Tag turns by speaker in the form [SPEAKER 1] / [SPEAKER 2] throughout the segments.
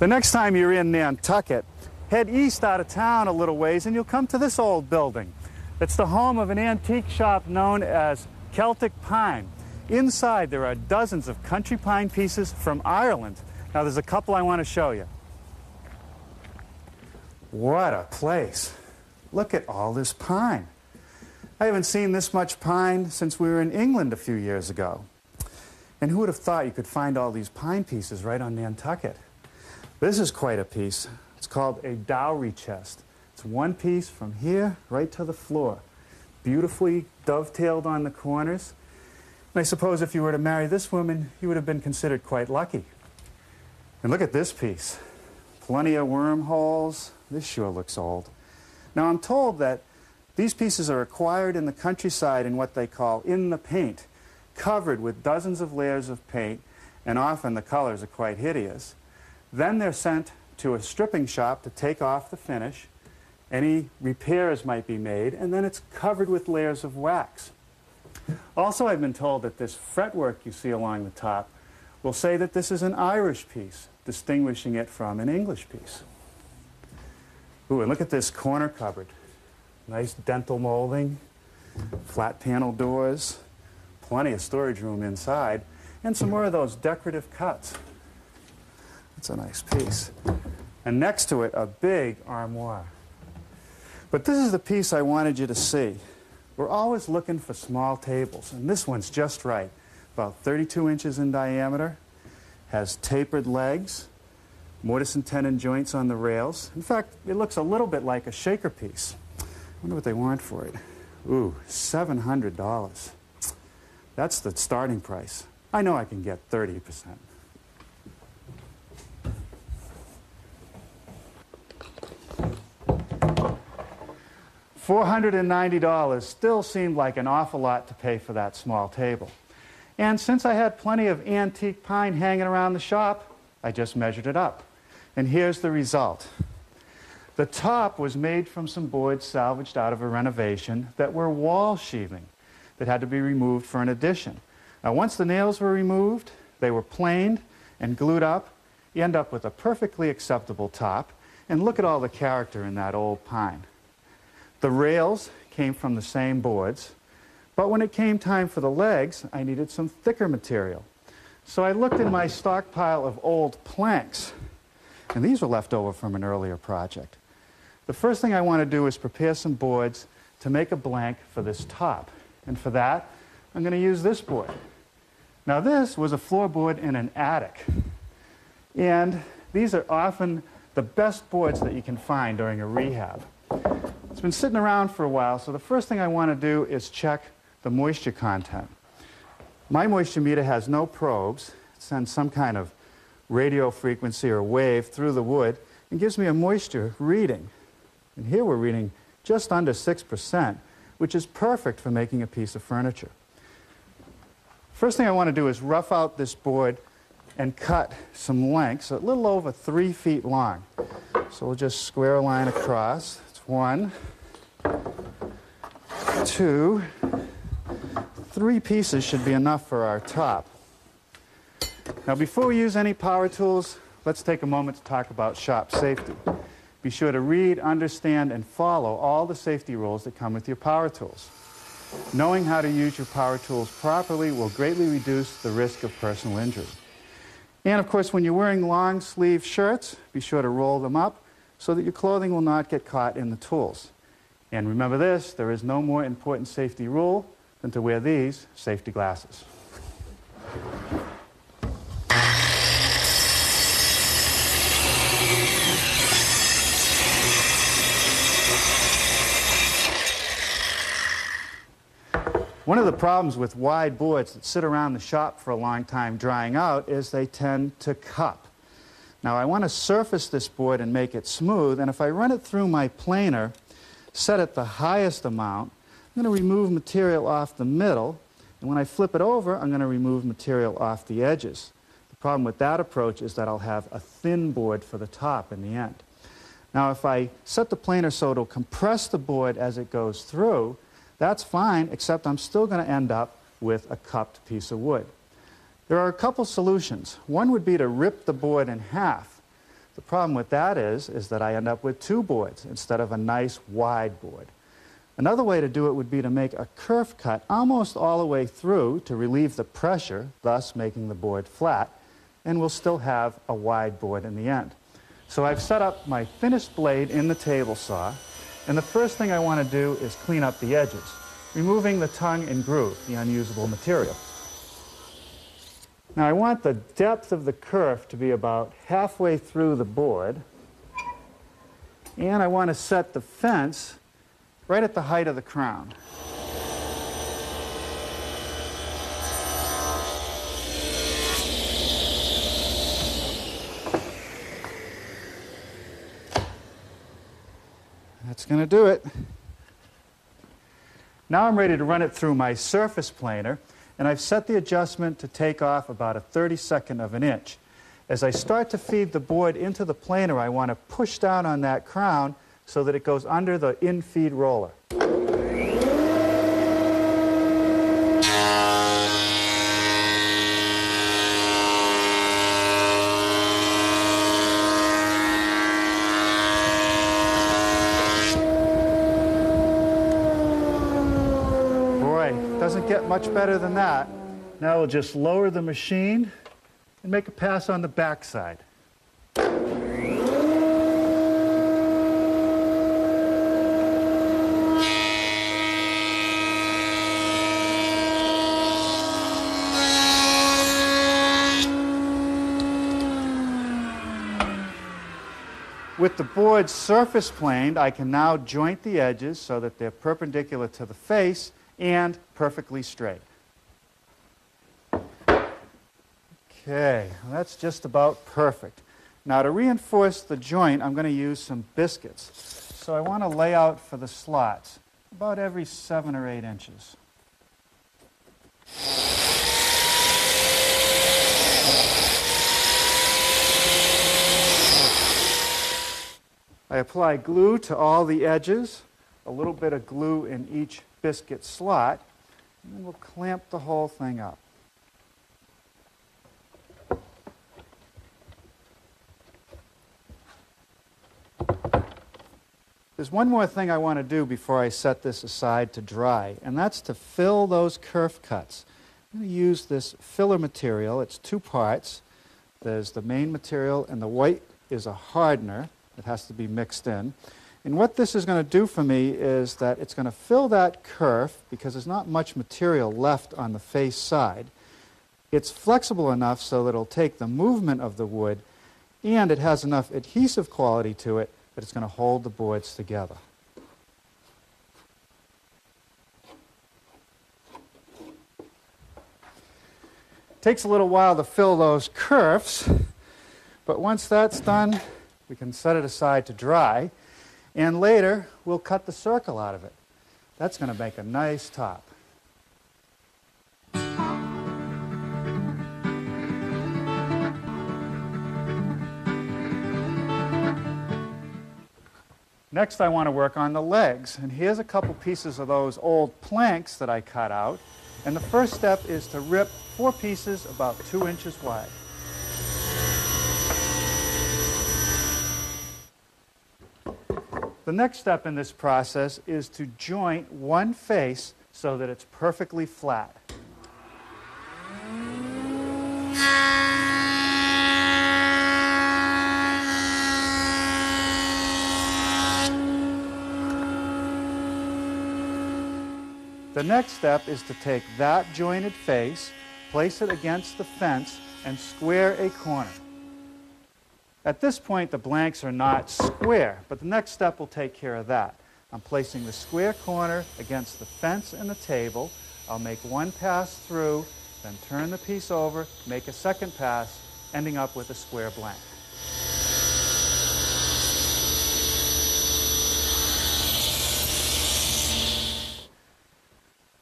[SPEAKER 1] The next time you're in Nantucket, head east out of town a little ways and you'll come to this old building. It's the home of an antique shop known as Celtic Pine. Inside there are dozens of country pine pieces from Ireland. Now there's a couple I want to show you. What a place. Look at all this pine. I haven't seen this much pine since we were in England a few years ago. And who would have thought you could find all these pine pieces right on Nantucket? This is quite a piece. It's called a dowry chest. It's one piece from here right to the floor. Beautifully dovetailed on the corners. And I suppose if you were to marry this woman, you would have been considered quite lucky. And look at this piece. Plenty of wormholes. This sure looks old. Now I'm told that these pieces are acquired in the countryside in what they call in the paint, covered with dozens of layers of paint, and often the colors are quite hideous. Then they're sent to a stripping shop to take off the finish. Any repairs might be made, and then it's covered with layers of wax. Also, I've been told that this fretwork you see along the top will say that this is an Irish piece, distinguishing it from an English piece. Ooh, and look at this corner cupboard. Nice dental molding, flat panel doors, plenty of storage room inside, and some more of those decorative cuts. That's a nice piece. And next to it, a big armoire. But this is the piece I wanted you to see. We're always looking for small tables, and this one's just right. About 32 inches in diameter, has tapered legs, mortise and tenon joints on the rails. In fact, it looks a little bit like a shaker piece. I wonder what they want for it. Ooh, $700. That's the starting price. I know I can get 30%. $490 still seemed like an awful lot to pay for that small table. And since I had plenty of antique pine hanging around the shop, I just measured it up. And here's the result. The top was made from some boards salvaged out of a renovation that were wall sheathing that had to be removed for an addition. Now once the nails were removed, they were planed and glued up. You end up with a perfectly acceptable top. And look at all the character in that old pine. The rails came from the same boards, but when it came time for the legs, I needed some thicker material. So I looked in my stockpile of old planks, and these were left over from an earlier project. The first thing I want to do is prepare some boards to make a blank for this top. And for that, I'm going to use this board. Now this was a floorboard in an attic. And these are often the best boards that you can find during a rehab. It's been sitting around for a while, so the first thing I want to do is check the moisture content. My moisture meter has no probes. It sends some kind of radio frequency or wave through the wood and gives me a moisture reading. And here we're reading just under 6%, which is perfect for making a piece of furniture. First thing I want to do is rough out this board and cut some lengths, a little over 3 feet long. So we'll just square a line across. It's 1, 2, 3 pieces should be enough for our top. Now before we use any power tools, let's take a moment to talk about shop safety. Be sure to read, understand, and follow all the safety rules that come with your power tools. Knowing how to use your power tools properly will greatly reduce the risk of personal injury. And of course, when you're wearing long sleeve shirts, be sure to roll them up so that your clothing will not get caught in the tools. And remember this, there is no more important safety rule than to wear these safety glasses. One of the problems with wide boards that sit around the shop for a long time drying out is they tend to cup. Now I want to surface this board and make it smooth, and if I run it through my planer, set it the highest amount, I'm going to remove material off the middle, and when I flip it over, I'm going to remove material off the edges. The problem with that approach is that I'll have a thin board for the top in the end. Now if I set the planer so it'll compress the board as it goes through, that's fine, except I'm still going to end up with a cupped piece of wood. There are a couple solutions. One would be to rip the board in half, The problem with that is that I end up with two boards instead of a nice wide board. Another way to do it would be to make a kerf cut almost all the way through to relieve the pressure, thus making the board flat, and we'll still have a wide board in the end. So I've set up my finished blade in the table saw, and the first thing I want to do is clean up the edges, removing the tongue and groove, the unusable material. Now I want the depth of the kerf to be about halfway through the board, and I want to set the fence right at the height of the crown. That's going to do it. Now I'm ready to run it through my surface planer, and I've set the adjustment to take off about a 32nd of an inch. As I start to feed the board into the planer, I want to push down on that crown so that it goes under the in-feed roller. Doesn't get much better than that. Now we'll just lower the machine and make a pass on the back side. With the board surface planed, I can now joint the edges so that they're perpendicular to the face and perfectly straight. Okay, well, that's just about perfect. Now to reinforce the joint, I'm going to use some biscuits. So I want to lay out for the slots about every 7 or 8 inches. I apply glue to all the edges, a little bit of glue in each biscuit slot, and then we'll clamp the whole thing up. There's one more thing I want to do before I set this aside to dry, and that's to fill those kerf cuts. I'm going to use this filler material. It's 2 parts. There's the main material, and the white is a hardener that has to be mixed in. And what this is going to do for me is that it's going to fill that kerf because there's not much material left on the face side. It's flexible enough so that it'll take the movement of the wood, and it has enough adhesive quality to it that it's going to hold the boards together. It takes a little while to fill those kerfs, but once that's done, we can set it aside to dry. And later, we'll cut the circle out of it. That's going to make a nice top. Next, I want to work on the legs. And here's a couple pieces of those old planks that I cut out. And the first step is to rip 4 pieces about 2 inches wide. The next step in this process is to joint one face so that it's perfectly flat. The next step is to take that jointed face, place it against the fence, and square a corner. At this point, the blanks are not square, but the next step will take care of that. I'm placing the square corner against the fence and the table. I'll make one pass through, then turn the piece over, make a second pass, ending up with a square blank.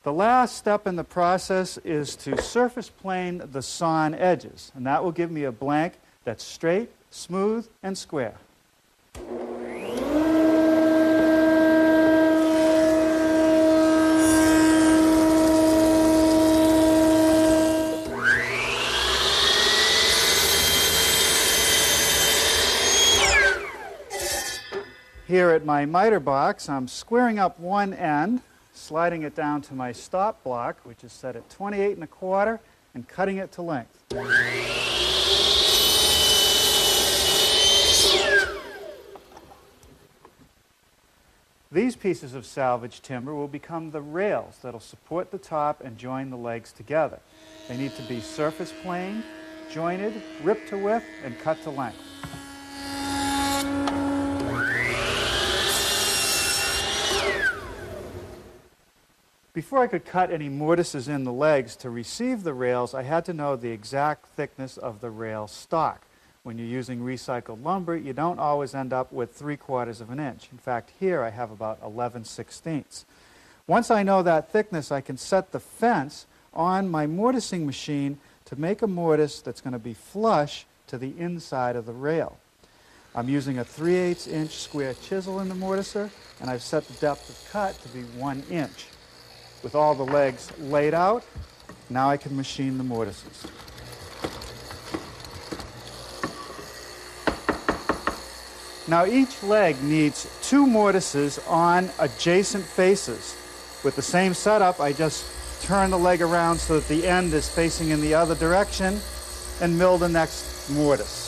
[SPEAKER 1] The last step in the process is to surface plane the sawn edges, and that will give me a blank that's straight, smooth, and square. Here at my miter box, I'm squaring up one end, sliding it down to my stop block, which is set at 28 1/4, and cutting it to length. These pieces of salvage timber will become the rails that'll support the top and join the legs together. They need to be surface planed, jointed, ripped to width, and cut to length. Before I could cut any mortises in the legs to receive the rails, I had to know the exact thickness of the rail stock. When you're using recycled lumber, you don't always end up with 3/4 of an inch. In fact, here I have about 11/16. Once I know that thickness, I can set the fence on my mortising machine to make a mortise that's going to be flush to the inside of the rail. I'm using a 3/8 inch square chisel in the mortiser, and I've set the depth of cut to be 1 inch. With all the legs laid out, now I can machine the mortises. Now each leg needs 2 mortises on adjacent faces. With the same setup, I just turn the leg around so that the end is facing in the other direction and mill the next mortise.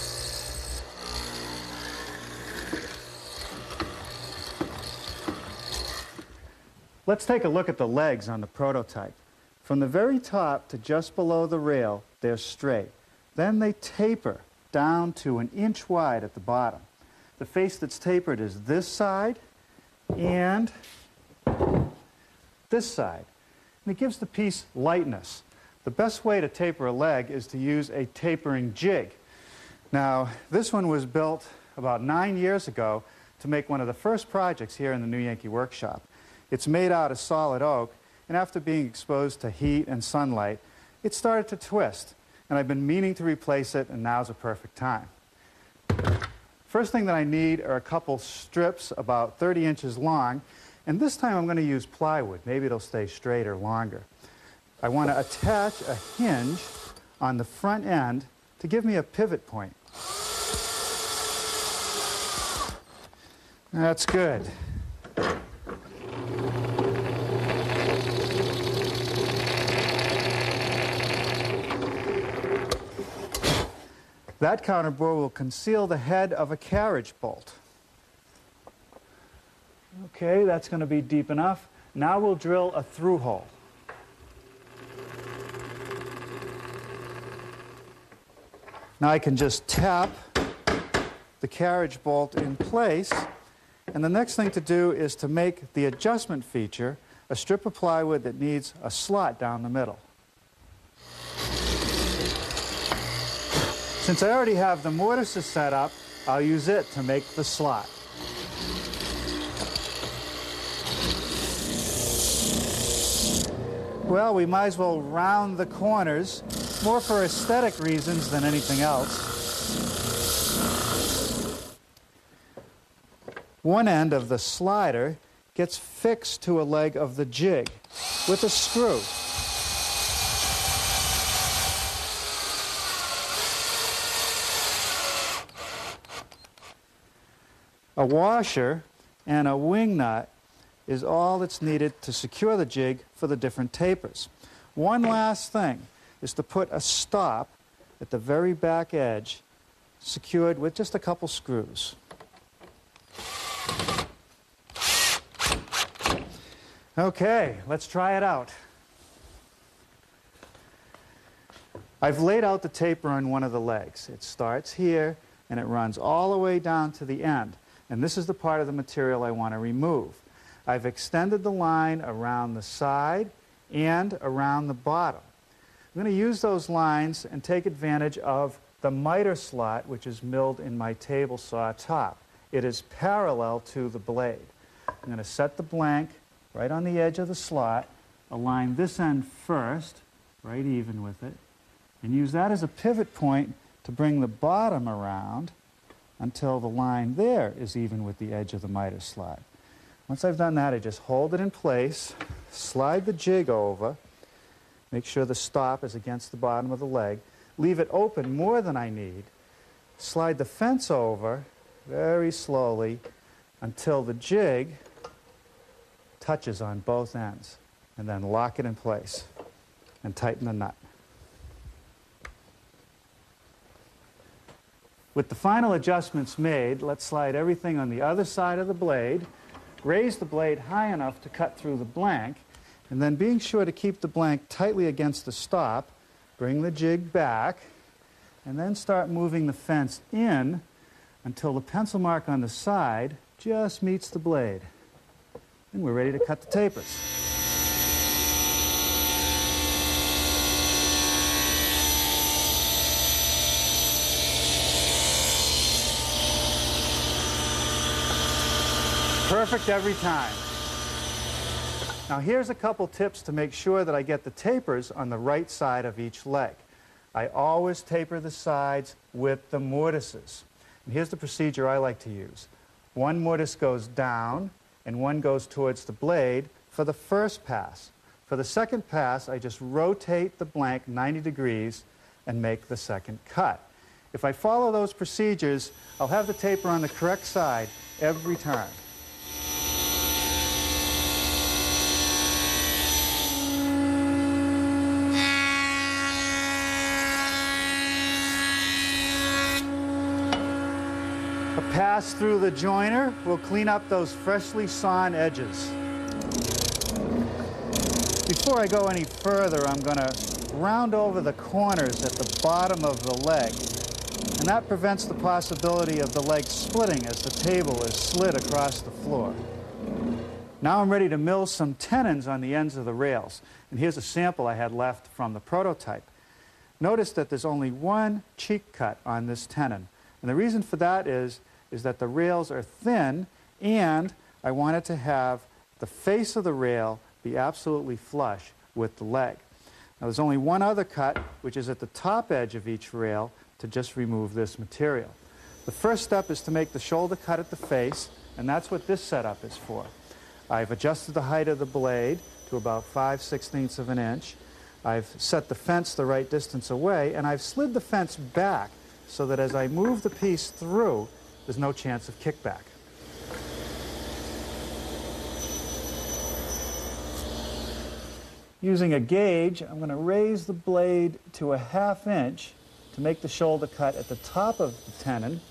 [SPEAKER 1] Let's take a look at the legs on the prototype. From the very top to just below the rail, they're straight. Then they taper down to 1 inch wide at the bottom. The face that's tapered is this side and this side. And it gives the piece lightness. The best way to taper a leg is to use a tapering jig. Now, this one was built about 9 years ago to make one of the first projects here in the New Yankee Workshop. It's made out of solid oak, and after being exposed to heat and sunlight, it started to twist. And I've been meaning to replace it, and now's a perfect time. First thing that I need are a couple strips about 30 inches long, and this time I'm going to use plywood. Maybe it'll stay straighter longer. I want to attach a hinge on the front end to give me a pivot point. That's good. That counterbore will conceal the head of a carriage bolt. Okay, that's going to be deep enough. Now we'll drill a through hole. Now I can just tap the carriage bolt in place, and the next thing to do is to make the adjustment feature a strip of plywood that needs a slot down the middle. Since I already have the mortises set up, I'll use it to make the slot. Well, we might as well round the corners, more for aesthetic reasons than anything else. One end of the slider gets fixed to a leg of the jig with a screw. A washer and a wing nut is all that's needed to secure the jig for the different tapers. One last thing is to put a stop at the very back edge, secured with just a couple screws. Okay, let's try it out. I've laid out the taper on one of the legs. It starts here and it runs all the way down to the end. And this is the part of the material I want to remove. I've extended the line around the side and around the bottom. I'm going to use those lines and take advantage of the miter slot, which is milled in my table saw top. It is parallel to the blade. I'm going to set the blank right on the edge of the slot, align this end first, right even with it, and use that as a pivot point to bring the bottom around until the line there is even with the edge of the miter slot. Once I've done that, I just hold it in place, slide the jig over, make sure the stop is against the bottom of the leg, leave it open more than I need, slide the fence over very slowly until the jig touches on both ends, and then lock it in place and tighten the nut. With the final adjustments made, let's slide everything on the other side of the blade, raise the blade high enough to cut through the blank, and then being sure to keep the blank tightly against the stop, bring the jig back, and then start moving the fence in until the pencil mark on the side just meets the blade. And we're ready to cut the tapers. Perfect every time. Now here's a couple tips to make sure that I get the tapers on the right side of each leg. I always taper the sides with the mortises. And here's the procedure I like to use. One mortise goes down and one goes towards the blade for the first pass. For the second pass, I just rotate the blank 90 degrees and make the second cut. If I follow those procedures, I'll have the taper on the correct side every time. A pass through the joiner will clean up those freshly sawn edges. Before I go any further, I'm going to round over the corners at the bottom of the leg, and that prevents the possibility of the leg splitting as the table is slid across the floor. Now I'm ready to mill some tenons on the ends of the rails, and here's a sample I had left from the prototype. Notice that there's only one cheek cut on this tenon. And the reason for that is that the rails are thin, and I wanted to have the face of the rail be absolutely flush with the leg. Now there's only one other cut, which is at the top edge of each rail, to just remove this material. The first step is to make the shoulder cut at the face, and that's what this setup is for. I've adjusted the height of the blade to about 5/16 of an inch. I've set the fence the right distance away, and I've slid the fence back so that as I move the piece through, there's no chance of kickback. Using a gauge, I'm going to raise the blade to a 1/2 inch to make the shoulder cut at the top of the tenon,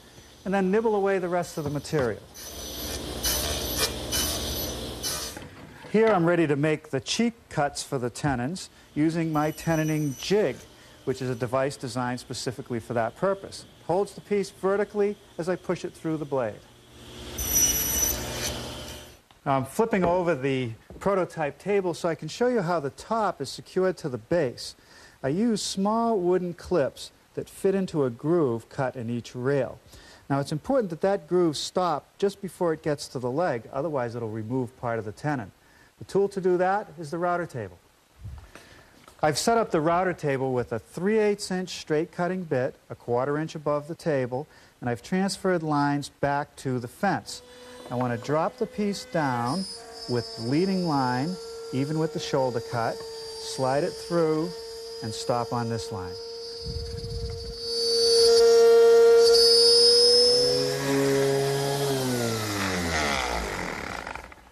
[SPEAKER 1] and then nibble away the rest of the material. Here I'm ready to make the cheek cuts for the tenons using my tenoning jig, which is a device designed specifically for that purpose. It holds the piece vertically as I push it through the blade. Now I'm flipping over the prototype table so I can show you how the top is secured to the base. I use small wooden clips that fit into a groove cut in each rail. Now it's important that that groove stop just before it gets to the leg, otherwise it'll remove part of the tenon. The tool to do that is the router table. I've set up the router table with a 3/8 inch straight cutting bit, a 1/4 inch above the table, and I've transferred lines back to the fence. I want to drop the piece down with the leading line, even with the shoulder cut, slide it through, and stop on this line.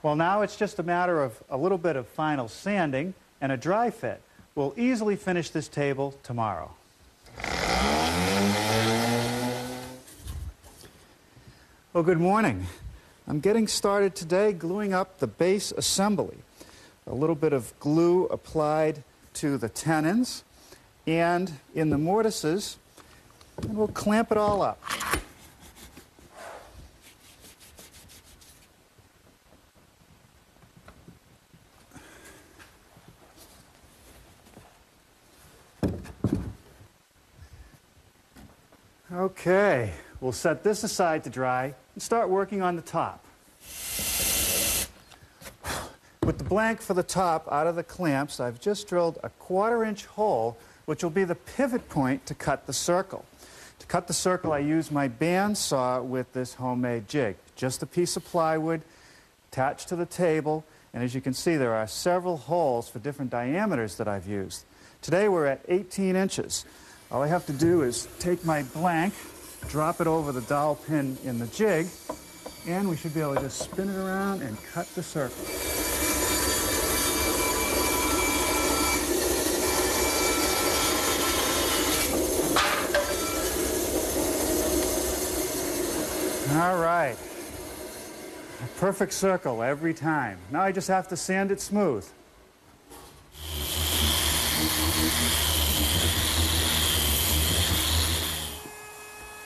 [SPEAKER 1] Well, now it's just a matter of a little bit of final sanding and a dry fit. We'll easily finish this table tomorrow. Well, good morning. I'm getting started today gluing up the base assembly. A little bit of glue applied to the tenons and in the mortises, and we'll clamp it all up. Okay, we'll set this aside to dry and start working on the top. With the blank for the top out of the clamps, I've just drilled a 1/4 inch hole, which will be the pivot point to cut the circle. To cut the circle, I use my bandsaw with this homemade jig. Just a piece of plywood attached to the table, and as you can see, there are several holes for different diameters that I've used. Today we're at 18 inches. All I have to do is take my blank, drop it over the dowel pin in the jig, And we should be able to just spin it around and cut the circle. All right. A perfect circle every time. Now I just have to sand it smooth.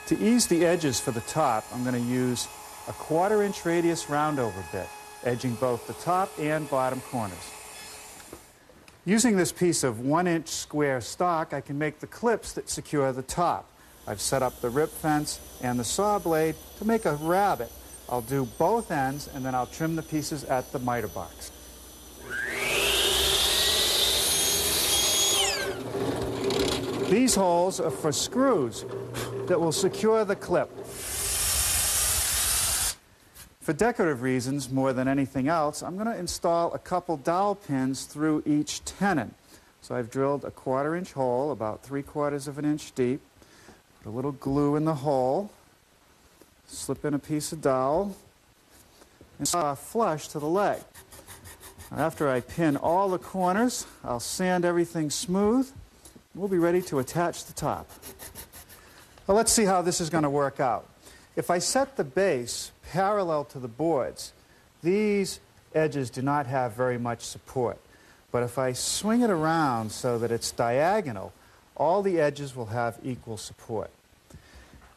[SPEAKER 1] To ease the edges for the top, I'm going to use a 1/4 inch radius roundover bit, edging both the top and bottom corners. Using this piece of 1 inch square stock, I can make the clips that secure the top. I've set up the rip fence and the saw blade to make a rabbet. I'll do both ends and then I'll trim the pieces at the miter box. These holes are for screws that will secure the clip. For decorative reasons, more than anything else, I'm going to install a couple dowel pins through each tenon. So I've drilled a 1/4 inch hole, about 3/4 of an inch deep. Put a little glue in the hole, slip in a piece of dowel, and saw flush to the leg. After I pin all the corners, I'll sand everything smooth. We'll be ready to attach the top. Well, let's see how this is going to work out. If I set the base parallel to the boards, these edges do not have very much support. But if I swing it around so that it's diagonal, all the edges will have equal support.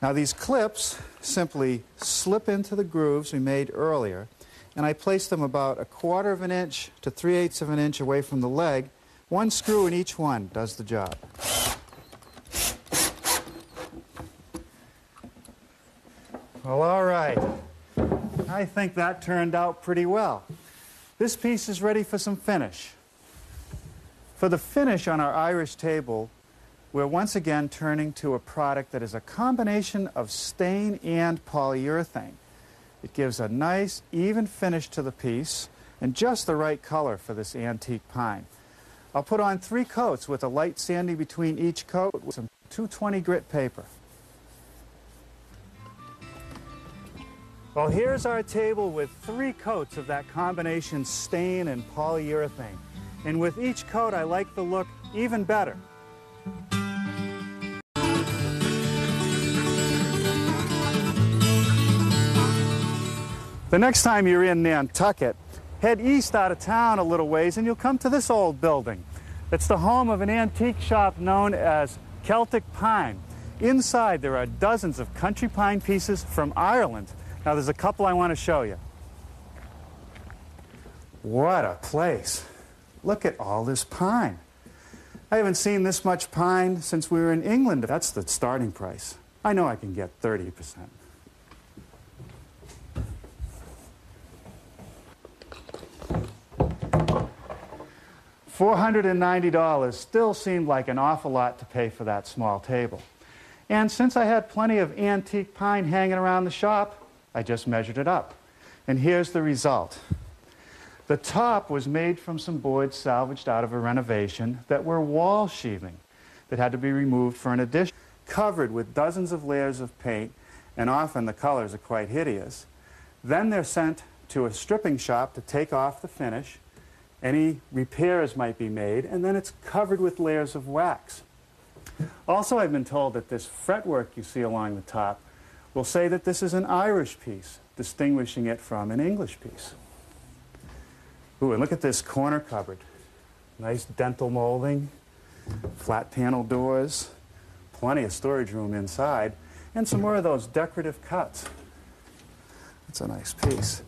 [SPEAKER 1] Now these clips simply slip into the grooves we made earlier, and I place them about 1/4 of an inch to 3/8 of an inch away from the leg. One screw in each one does the job. Well, all right. I think that turned out pretty well. This piece is ready for some finish. For the finish on our Irish table, we're once again turning to a product that is a combination of stain and polyurethane. It gives a nice, even finish to the piece and just the right color for this antique pine. I'll put on 3 coats with a light sanding between each coat with some 220 grit paper. Well, here's our table with 3 coats of that combination stain and polyurethane. And with each coat, I like the look even better. The next time you're in Nantucket, head east out of town a little ways and you'll come to this old building. It's the home of an antique shop known as Celtic Pine. Inside there are dozens of country pine pieces from Ireland. Now there's a couple I want to show you. What a place. Look at all this pine. I haven't seen this much pine since we were in England. That's the starting price. I know I can get 30%. $490 still seemed like an awful lot to pay for that small table. And since I had plenty of antique pine hanging around the shop, I just measured it up. And here's the result. The top was made from some boards salvaged out of a renovation that were wall sheathing that had to be removed for an addition, covered with dozens of layers of paint, and often the colors are quite hideous. Then they're sent to a stripping shop to take off the finish. Any repairs might be made, and then it's covered with layers of wax. Also, I've been told that this fretwork you see along the top will say that this is an Irish piece, distinguishing it from an English piece. Ooh, and look at this corner cupboard. Nice dental molding, flat panel doors, plenty of storage room inside, and some more of those decorative cuts. That's a nice piece.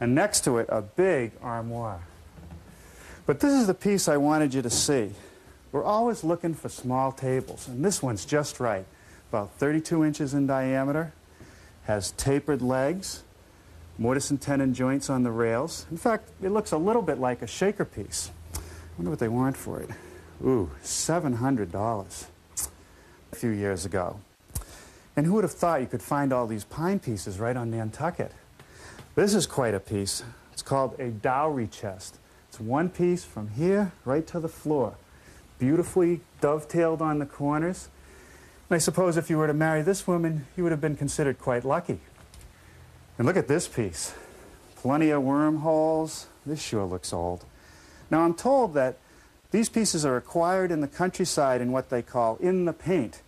[SPEAKER 1] And next to it, a big armoire. But this is the piece I wanted you to see. We're always looking for small tables, and this one's just right. About 32 inches in diameter, has tapered legs, mortise and tenon joints on the rails. In fact, it looks a little bit like a shaker piece. I wonder what they want for it. Ooh, $700 a few years ago. And who would have thought you could find all these pine pieces right on Nantucket? This is quite a piece. It's called a dowry chest. It's one piece from here right to the floor. Beautifully dovetailed on the corners. And I suppose if you were to marry this woman, you would have been considered quite lucky. And look at this piece. Plenty of wormholes. This sure looks old. Now I'm told that these pieces are acquired in the countryside in what they call in the paint.